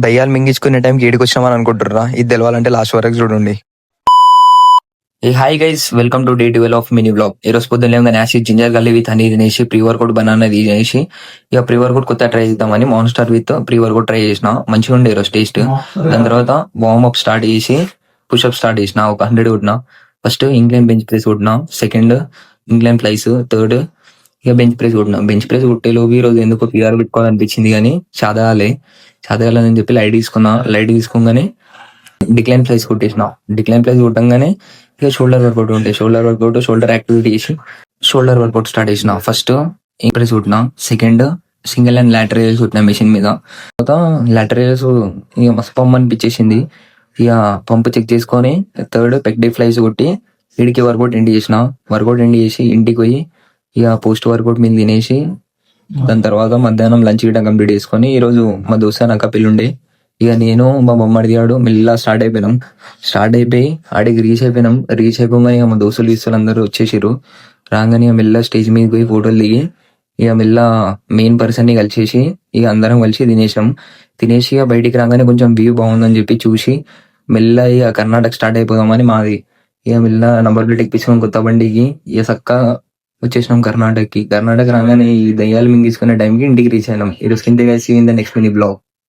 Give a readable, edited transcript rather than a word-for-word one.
దయ్యాలు మింగించుకునే టైంకి ఏడికి వచ్చినామని అనుకుంటుర్రా? ఇది తెలవాలంటే లాస్ట్ వరకు చూడండి. ఏ hi guys, welcome to day 12 of mini blog. ఈ రోజు పొద్దున్న లేవగానే యాసిడ్ జింజర్ గల్లీ విత్ హనీ తినేసి ప్రీ వర్కౌట్ బనానా తినేసి ఇక ప్రీ వర్కౌట్ కొత్త ట్రై చేద్దామని monster with pre workout try చేసిన. మంచిగా ఉండే ఈరోజు టేస్ట్. దాని తర్వాత వార్మ్ అప్ స్టార్ట్ చేసి పుషప్ స్టార్ట్ చేసిన. ఒక 100 కొట్టిన. ఫస్ట్ ఇంక్లైన్ బెంచ్ ప్రెస్ కొట్టిన, సెకండ్ ఇంక్లైన్ ఫ్లైస్, థర్డ్ ఇక బెంచ్ ప్రెస్ కొట్టిన. బెంచ్ ప్రెస్ కొట్టేలోపు ఈ రోజు ఎందుకో పిఆర్ పెట్టుకోవాలనిపించింది కానీ చదవాలని చెప్పి లైట్ తీసుకున్నా. లైట్ తీసుకోగానే డిక్లైన్ ప్లేస్ కొట్టేసిన. డిక్లైన్ ప్లేస్ కొట్టంగానే ఇక షోల్డర్ వర్కౌట్ ఉంటే షోల్డర్ యాక్టివిటీ చేసి షోల్డర్ వర్కౌట్ స్టార్ట్ చేసిన. ఫస్ట్ ప్రెస్ కొట్టిన, సెకండ్ సింగిల్ అండ్ లాటరల్స్ కొట్టిన మెషిన్ మీద. తర్వాత లాటరల్స్ ఇక మస్తు పంప్ అనిపించేసింది. ఇక పంప్ చెక్ చేసుకొని థర్డ్ పెక్ డే ఫ్లైస్ కొట్టి ఇడికి వర్కౌట్ ఎండ్ చేసిన. వర్కౌట్ ఎండ్ చేసి ఇంటికి పోయి ఇక పోస్ట్ వర్కౌట్ మీద తినేసి దాని తర్వాత మధ్యాహ్నం లంచ్ గిట్ట కంప్లీట్ చేసుకొని ఈరోజు మా దోస్త్ నాకు పెళ్ళి ఉండే. ఇక నేను మా బొమ్మడి ఆడు మెల్లా స్టార్ట్ అయిపోయి ఆడికి రీచ్ అయిపోగానే ఇక మా దోస్తులు అందరూ వచ్చేసారు. రాగానే ఇక మెల్ల స్టేజ్ మీద పోయి ఫోటోలు దిగి ఇక మెల్ల మెయిన్ పర్సన్ ని కలిసేసి ఇక అందరం కలిసి తినేసి ఇక బయటికి రాగానే కొంచెం వ్యూ బాగుందని చెప్పి చూసి మెల్ల ఇక కర్ణాటక స్టార్ట్ అయిపోదామని మాది. ఇక మెల్ల నంబర్ ప్లేట్ ఎక్కించుకొని కొత్త బండికి ఇక చక్క వచ్చేసినాం కర్ణాటక రాగానే ఈ దయ్యాలు మింగించుకునే టైంకి ఇంటికి రీచ్ అయినాం. ఈరోజు కింద కలిసి in the next mini blog.